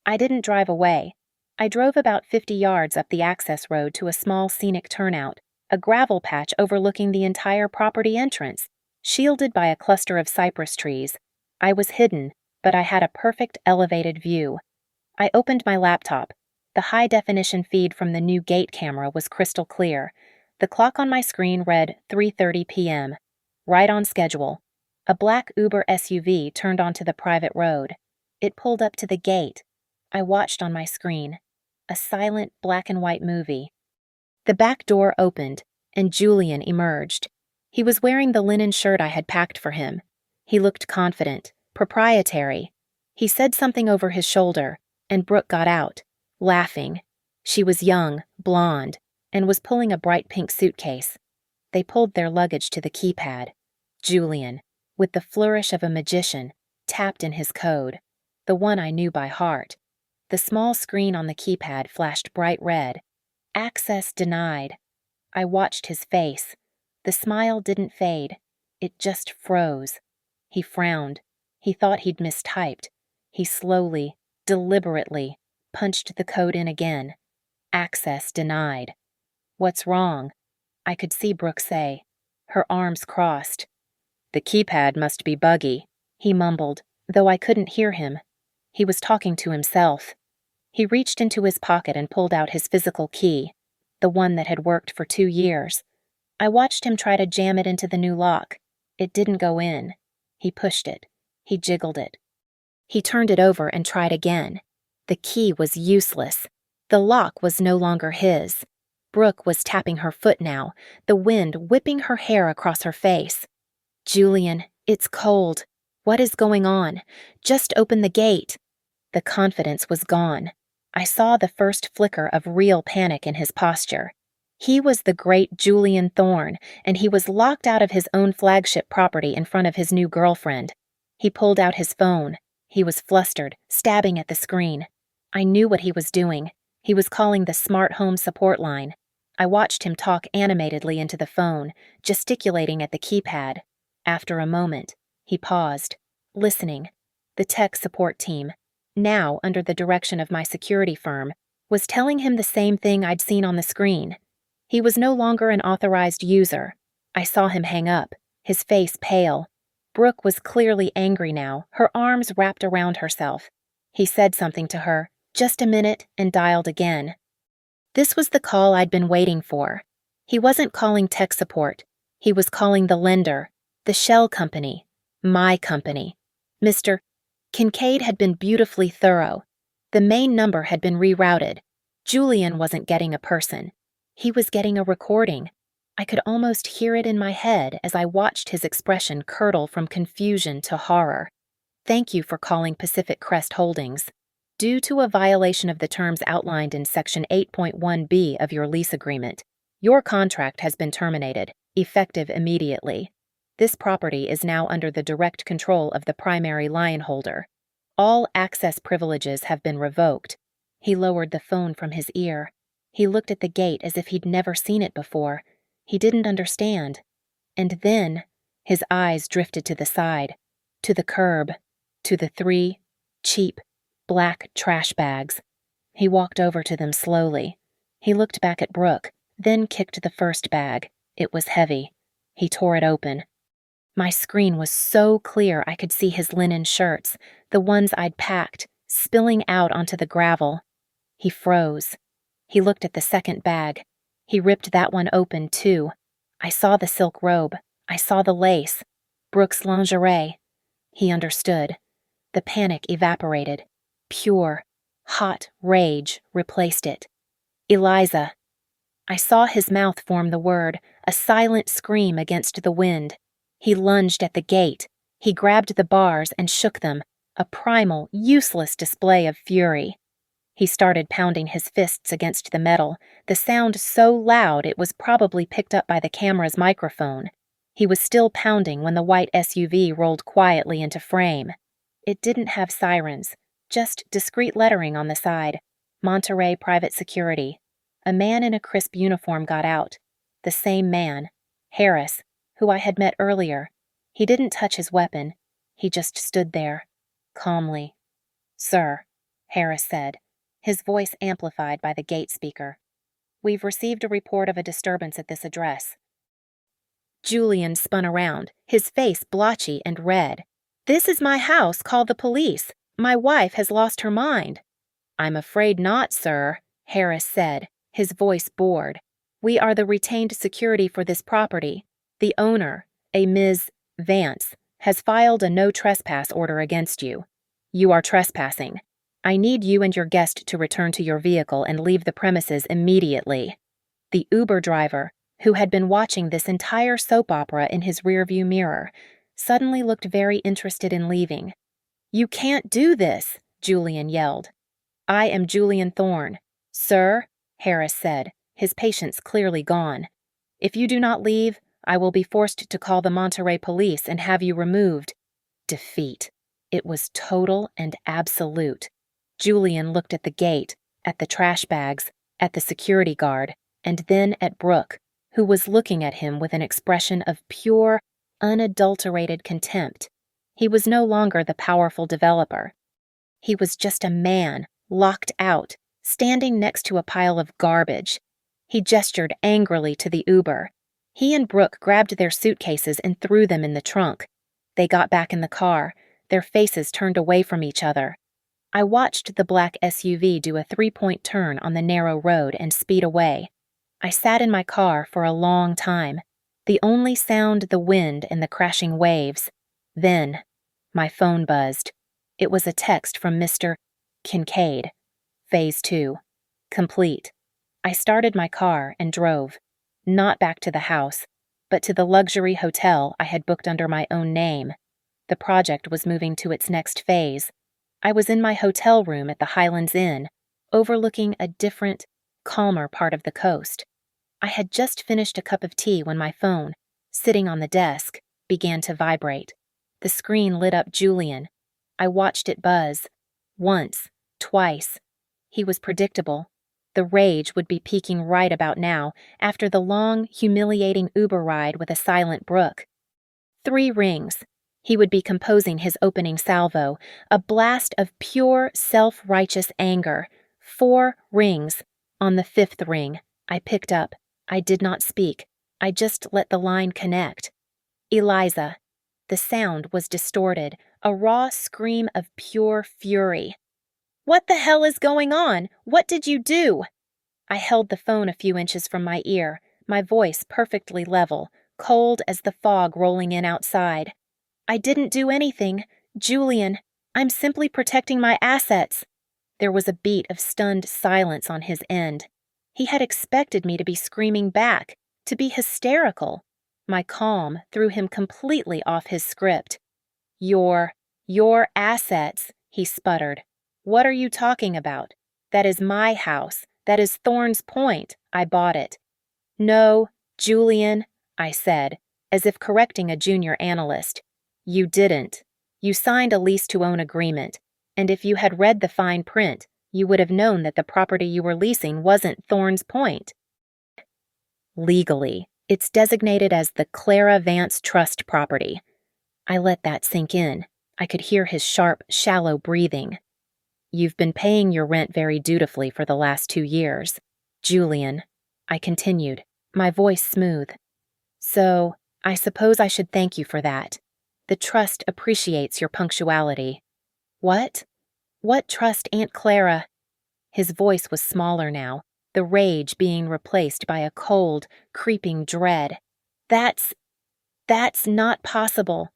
I didn't drive away. I drove about 50 yards up the access road to a small scenic turnout, a gravel patch overlooking the entire property entrance, shielded by a cluster of cypress trees. I was hidden, but I had a perfect elevated view. I opened my laptop. The high-definition feed from the new gate camera was crystal clear. The clock on my screen read 3:30 p.m. Right on schedule. A black Uber SUV turned onto the private road. It pulled up to the gate. I watched on my screen. A silent black-and-white movie. The back door opened, and Julian emerged. He was wearing the linen shirt I had packed for him. He looked confident, proprietary. He said something over his shoulder, and Brooke got out, laughing. She was young, blonde, and was pulling a bright pink suitcase. They pulled their luggage to the keypad. Julian, with the flourish of a magician, tapped in his code, the one I knew by heart. The small screen on the keypad flashed bright red. Access denied. I watched his face. The smile didn't fade. It just froze. He frowned. He thought he'd mistyped. He slowly, deliberately, punched the code in again. Access denied. "What's wrong?" I could see Brooke say. Her arms crossed. "The keypad must be buggy," he mumbled, though I couldn't hear him. He was talking to himself. He reached into his pocket and pulled out his physical key, the one that had worked for 2 years. I watched him try to jam it into the new lock. It didn't go in. He pushed it. He jiggled it. He turned it over and tried again. The key was useless. The lock was no longer his. Brooke was tapping her foot now, the wind whipping her hair across her face. "Julian, it's cold. What is going on? Just open the gate." The confidence was gone. I saw the first flicker of real panic in his posture. He was the great Julian Thorne, and he was locked out of his own flagship property in front of his new girlfriend. He pulled out his phone. He was flustered, stabbing at the screen. I knew what he was doing. He was calling the smart home support line. I watched him talk animatedly into the phone, gesticulating at the keypad. After a moment, he paused, listening. The tech support team, now under the direction of my security firm, was telling him the same thing I'd seen on the screen. He was no longer an authorized user. I saw him hang up, his face pale. Brooke was clearly angry now, her arms wrapped around herself. He said something to her, just a minute, and dialed again. This was the call I'd been waiting for. He wasn't calling tech support. He was calling the lender, the shell company, my company. Mr. Kincaid had been beautifully thorough. The main number had been rerouted. Julian wasn't getting a person. He was getting a recording. I could almost hear it in my head as I watched his expression curdle from confusion to horror. "Thank you for calling Pacific Crest Holdings. Due to a violation of the terms outlined in Section 8.1b of your lease agreement, your contract has been terminated, effective immediately. This property is now under the direct control of the primary lion holder. All access privileges have been revoked." He lowered the phone from his ear. He looked at the gate as if he'd never seen it before. He didn't understand. And then, his eyes drifted to the side, to the curb, to the 3 cheap, black trash bags. He walked over to them slowly. He looked back at Brooke, then kicked the first bag. It was heavy. He tore it open. My screen was so clear I could see his linen shirts, the ones I'd packed, spilling out onto the gravel. He froze. He looked at the second bag. He ripped that one open, too. I saw the silk robe. I saw the lace. Brooke's lingerie. He understood. The panic evaporated. Pure, hot rage replaced it. "Eliza." I saw his mouth form the word, a silent scream against the wind. He lunged at the gate. He grabbed the bars and shook them, a primal, useless display of fury. He started pounding his fists against the metal, the sound so loud it was probably picked up by the camera's microphone. He was still pounding when the white SUV rolled quietly into frame. It didn't have sirens, just discreet lettering on the side. Monterey Private Security. A man in a crisp uniform got out. The same man, Harris, who I had met earlier. He didn't touch his weapon. He just stood there, calmly. "Sir," Harris said, his voice amplified by the gate speaker. "We've received a report of a disturbance at this address." Julian spun around, his face blotchy and red. "This is my house. Call the police. My wife has lost her mind." "I'm afraid not, sir," Harris said, his voice bored. "We are the retained security for this property. The owner, a Ms. Vance, has filed a no trespass order against you. You are trespassing. I need you and your guest to return to your vehicle and leave the premises immediately." The Uber driver, who had been watching this entire soap opera in his rearview mirror, suddenly looked very interested in leaving. "You can't do this," Julian yelled. "I am Julian Thorne." "Sir," Harris said, his patience clearly gone. "If you do not leave, I will be forced to call the Monterey police and have you removed." Defeat. It was total and absolute. Julian looked at the gate, at the trash bags, at the security guard, and then at Brooke, who was looking at him with an expression of pure, unadulterated contempt. He was no longer the powerful developer. He was just a man, locked out, standing next to a pile of garbage. He gestured angrily to the Uber. He and Brooke grabbed their suitcases and threw them in the trunk. They got back in the car, their faces turned away from each other. I watched the black SUV do a three-point turn on the narrow road and speed away. I sat in my car for a long time, the only sound the wind and the crashing waves. Then, my phone buzzed. It was a text from Mr. Kincaid. Phase 2. Complete. I started my car and drove, not back to the house, but to the luxury hotel I had booked under my own name. The project was moving to its next phase. I was in my hotel room at the Highlands Inn, overlooking a different, calmer part of the coast. I had just finished a cup of tea when my phone, sitting on the desk, began to vibrate. The screen lit up Julian. I watched it buzz. Once, twice. He was predictable. The rage would be peaking right about now, after the long, humiliating Uber ride with a silent Brooke. 3 rings. He would be composing his opening salvo, a blast of pure, self-righteous anger. 4 rings. On the 5th ring, I picked up. I did not speak. I just let the line connect. Eliza. The sound was distorted, a raw scream of pure fury. "What the hell is going on? What did you do?" I held the phone a few inches from my ear, my voice perfectly level, cold as the fog rolling in outside. "I didn't do anything. Julian, I'm simply protecting my assets." There was a beat of stunned silence on his end. He had expected me to be screaming back, to be hysterical. My calm threw him completely off his script. Your assets," he sputtered. "What are you talking about? That is my house. That is Thorn's Point. I bought it." "No, Julian," I said, as if correcting a junior analyst. "You didn't. You signed a lease-to-own agreement, and if you had read the fine print, you would have known that the property you were leasing wasn't Thorn's Point. Legally, it's designated as the Clara Vance Trust property." I let that sink in. I could hear his sharp, shallow breathing. "You've been paying your rent very dutifully for the last 2 years. Julian," I continued, my voice smooth. "So, I suppose I should thank you for that. The trust appreciates your punctuality." "What? What trust, Aunt Clara?" His voice was smaller now, the rage being replaced by a cold, creeping dread. That's not possible."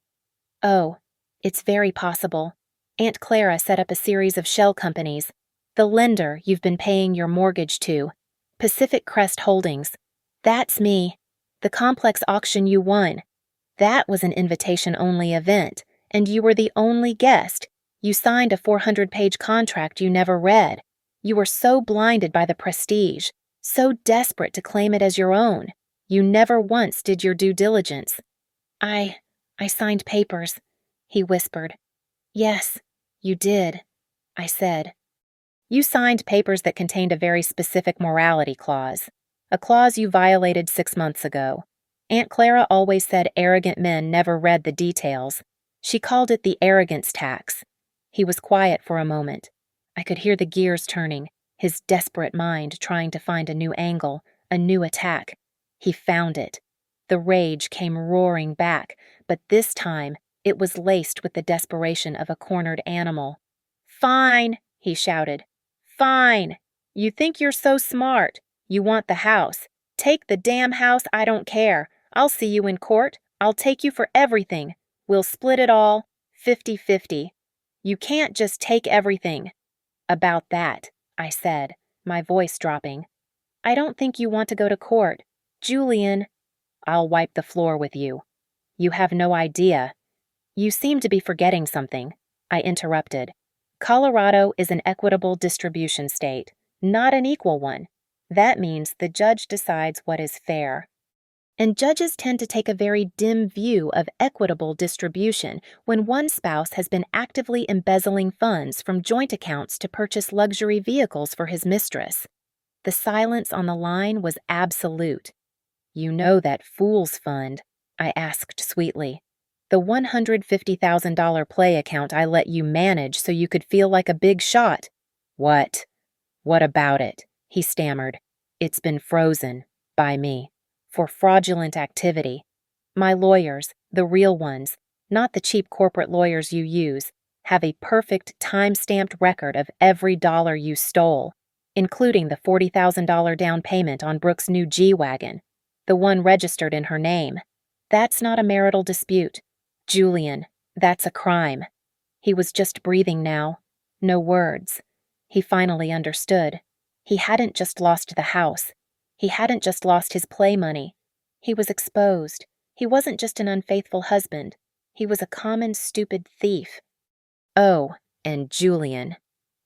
"Oh, it's very possible. Aunt Clara set up a series of shell companies. The lender you've been paying your mortgage to, Pacific Crest Holdings. That's me. The complex auction you won. That was an invitation-only event, and you were the only guest. You signed a 400-page contract you never read. You were so blinded by the prestige, so desperate to claim it as your own, you never once did your due diligence." I signed papers," he whispered. "Yes, you did," I said. "You signed papers that contained a very specific morality clause, a clause you violated 6 months ago. Aunt Clara always said arrogant men never read the details. She called it the arrogance tax." He was quiet for a moment. I could hear the gears turning, his desperate mind trying to find a new angle, a new attack. He found it. The rage came roaring back, but this time it was laced with the desperation of a cornered animal. "Fine," he shouted. "Fine. You think you're so smart. You want the house. Take the damn house, I don't care. I'll see you in court. I'll take you for everything. We'll split it all, 50-50. You can't just take everything." "About that," I said, my voice dropping. "I don't think you want to go to court. Julian." "I'll wipe the floor with you. You have no idea." "You seem to be forgetting something," I interrupted. "Colorado is an equitable distribution state, not an equal one. That means the judge decides what is fair. And judges tend to take a very dim view of equitable distribution when one spouse has been actively embezzling funds from joint accounts to purchase luxury vehicles for his mistress." The silence on the line was absolute. "You know that fool's fund?" I asked sweetly. "The $150,000 play account I let you manage so you could feel like a big shot." "What? What about it?" he stammered. "It's been frozen. By me. For fraudulent activity. My lawyers, the real ones, not the cheap corporate lawyers you use, have a perfect time-stamped record of every dollar you stole, including the $40,000 down payment on Brooke's new G-Wagon, the one registered in her name. That's not a marital dispute. Julian, that's a crime. He was just breathing now. No words. He finally understood. He hadn't just lost the house. He hadn't just lost his play money. He was exposed. He wasn't just an unfaithful husband. He was a common, stupid thief. Oh, and Julian.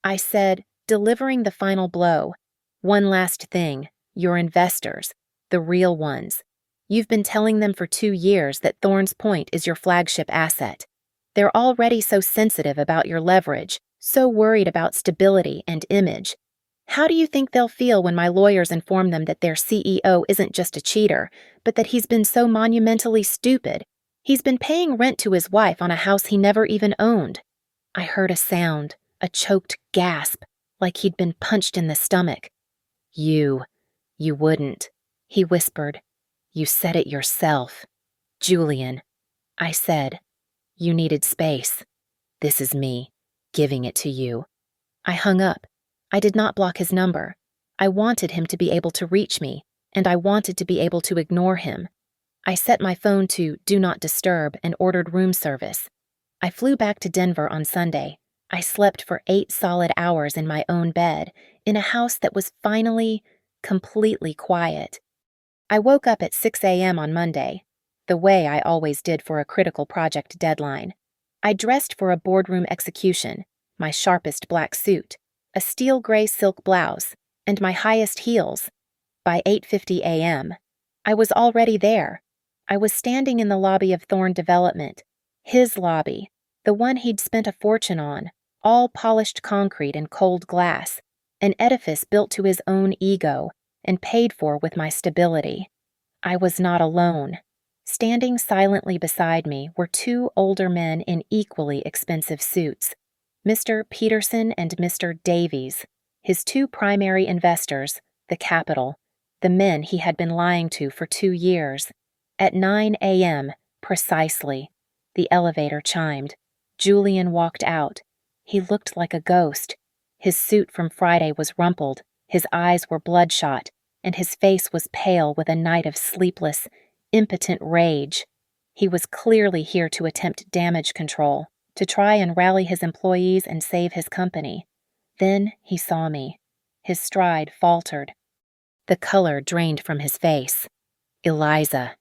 I said, delivering the final blow. One last thing. Your investors. The real ones. You've been telling them for 2 years that Thorns Point is your flagship asset. They're already so sensitive about your leverage, so worried about stability and image. How do you think they'll feel when my lawyers inform them that their CEO isn't just a cheater, but that he's been so monumentally stupid? He's been paying rent to his wife on a house he never even owned. I heard a sound, a choked gasp, like he'd been punched in the stomach. You wouldn't, he whispered. You said it yourself. Julian, I said. You needed space. This is me, giving it to you. I hung up. I did not block his number. I wanted him to be able to reach me, and I wanted to be able to ignore him. I set my phone to Do Not Disturb and ordered room service. I flew back to Denver on Sunday. I slept for 8 solid hours in my own bed, in a house that was finally, completely quiet. I woke up at 6 a.m. on Monday, the way I always did for a critical project deadline. I dressed for a boardroom execution, my sharpest black suit, a steel gray silk blouse, and my highest heels. By 8:50 a.m., I was already there. I was standing in the lobby of Thorn Development, his lobby, the one he'd spent a fortune on, all polished concrete and cold glass, an edifice built to his own ego and paid for with my stability. I was not alone. Standing silently beside me were 2 older men in equally expensive suits, Mr. Peterson and Mr. Davies, his 2 primary investors, the capital, the men he had been lying to for 2 years. At 9 a.m., precisely, the elevator chimed. Julian walked out. He looked like a ghost. His suit from Friday was rumpled, his eyes were bloodshot, and his face was pale with a night of sleepless, impotent rage. He was clearly here to attempt damage control, to try and rally his employees and save his company. Then he saw me. His stride faltered. The color drained from his face. Eliza.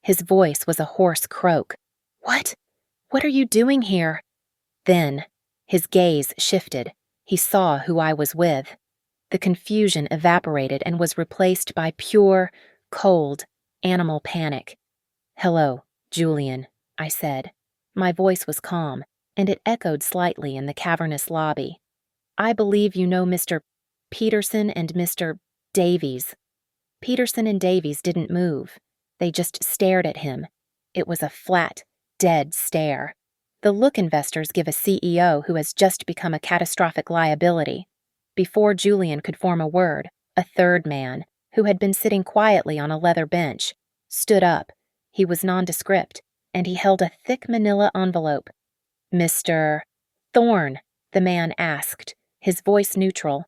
His voice was a hoarse croak. What? What are you doing here? Then, his gaze shifted. He saw who I was with. The confusion evaporated and was replaced by pure, cold, animal panic. Hello, Julian, I said. My voice was calm, and it echoed slightly in the cavernous lobby. I believe you know Mr. Peterson and Mr. Davies. Peterson and Davies didn't move. They just stared at him. It was a flat, dead stare. The look investors give a CEO who has just become a catastrophic liability. Before Julian could form a word, a third man, who had been sitting quietly on a leather bench, stood up. He was nondescript, and he held a thick manila envelope. Mr. Thorn, the man asked, his voice neutral.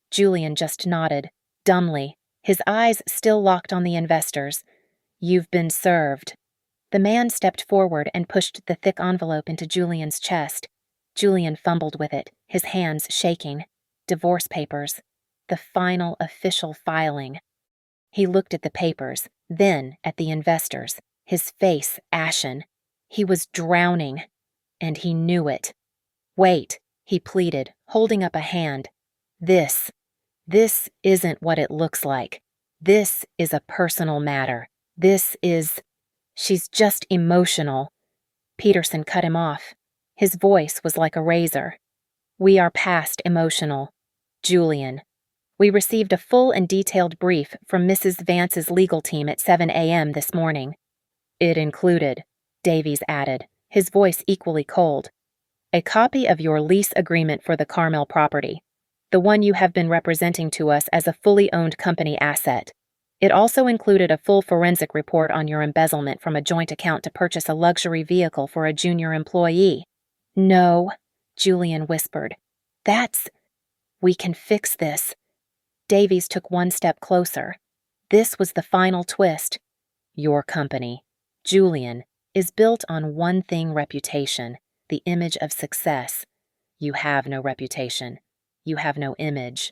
Julian just nodded, dumbly, his eyes still locked on the investors. You've been served. The man stepped forward and pushed the thick envelope into Julian's chest. Julian fumbled with it, his hands shaking. Divorce papers. The final official filing. He looked at the papers, then at the investors, his face ashen. He was drowning, and he knew it. Wait, he pleaded, holding up a hand. This isn't what it looks like. This is a personal matter. She's just emotional. Peterson cut him off. His voice was like a razor. We are past emotional. Julian. We received a full and detailed brief from Mrs. Vance's legal team at 7 a.m. this morning. It included, Davies added, his voice equally cold, a copy of your lease agreement for the Carmel property, the one you have been representing to us as a fully owned company asset. It also included a full forensic report on your embezzlement from a joint account to purchase a luxury vehicle for a junior employee. No. Julian whispered. We can fix this. Davies took one step closer. This was the final twist. Your company, Julian, is built on one thing: reputation, the image of success. You have no reputation. You have no image.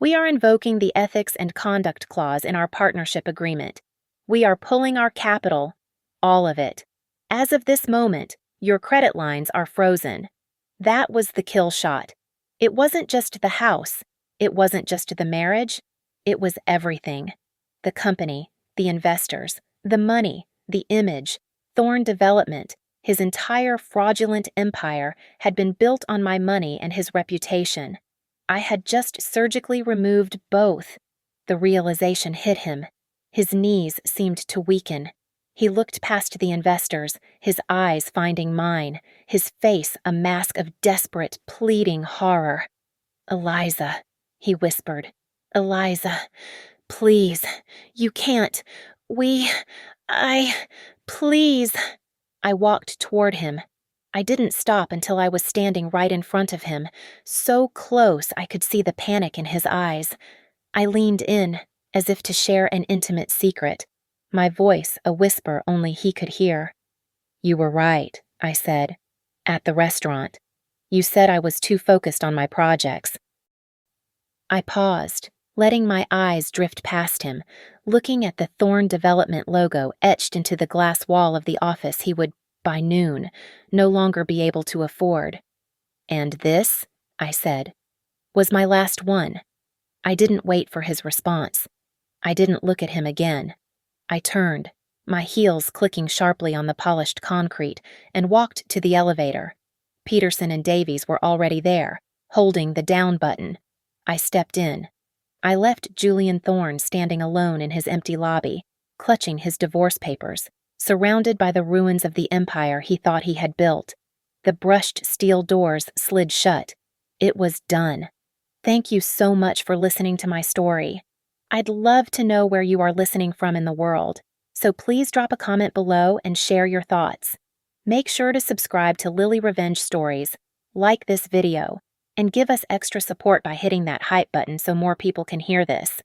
We are invoking the ethics and conduct clause in our partnership agreement. We are pulling our capital, all of it. As of this moment, your credit lines are frozen. That was the kill shot. It wasn't just the house. It wasn't just the marriage. It was everything. The company, the investors, the money, the image, Thorne Development, his entire fraudulent empire had been built on my money and his reputation. I had just surgically removed both. The realization hit him. His knees seemed to weaken. He looked past the investors, his eyes finding mine, his face a mask of desperate, pleading horror. "Eliza," he whispered. "Eliza, please, you can't. Please." I walked toward him. I didn't stop until I was standing right in front of him, so close I could see the panic in his eyes. I leaned in, as if to share an intimate secret, my voice a whisper only he could hear. "You were right," I said. "At the restaurant. You said I was too focused on my projects." I paused, letting my eyes drift past him, looking at the Thorne Development logo etched into the glass wall of the office he would, by noon, no longer be able to afford. "And this," I said, "was my last one." I didn't wait for his response. I didn't look at him again. I turned, my heels clicking sharply on the polished concrete, and walked to the elevator. Peterson and Davies were already there, holding the down button. I stepped in. I left Julian Thorne standing alone in his empty lobby, clutching his divorce papers, surrounded by the ruins of the empire he thought he had built. The brushed steel doors slid shut. It was done. Thank you so much for listening to my story. I'd love to know where you are listening from in the world, so please drop a comment below and share your thoughts. Make sure to subscribe to Lily Revenge Stories, like this video, and give us extra support by hitting that hype button so more people can hear this.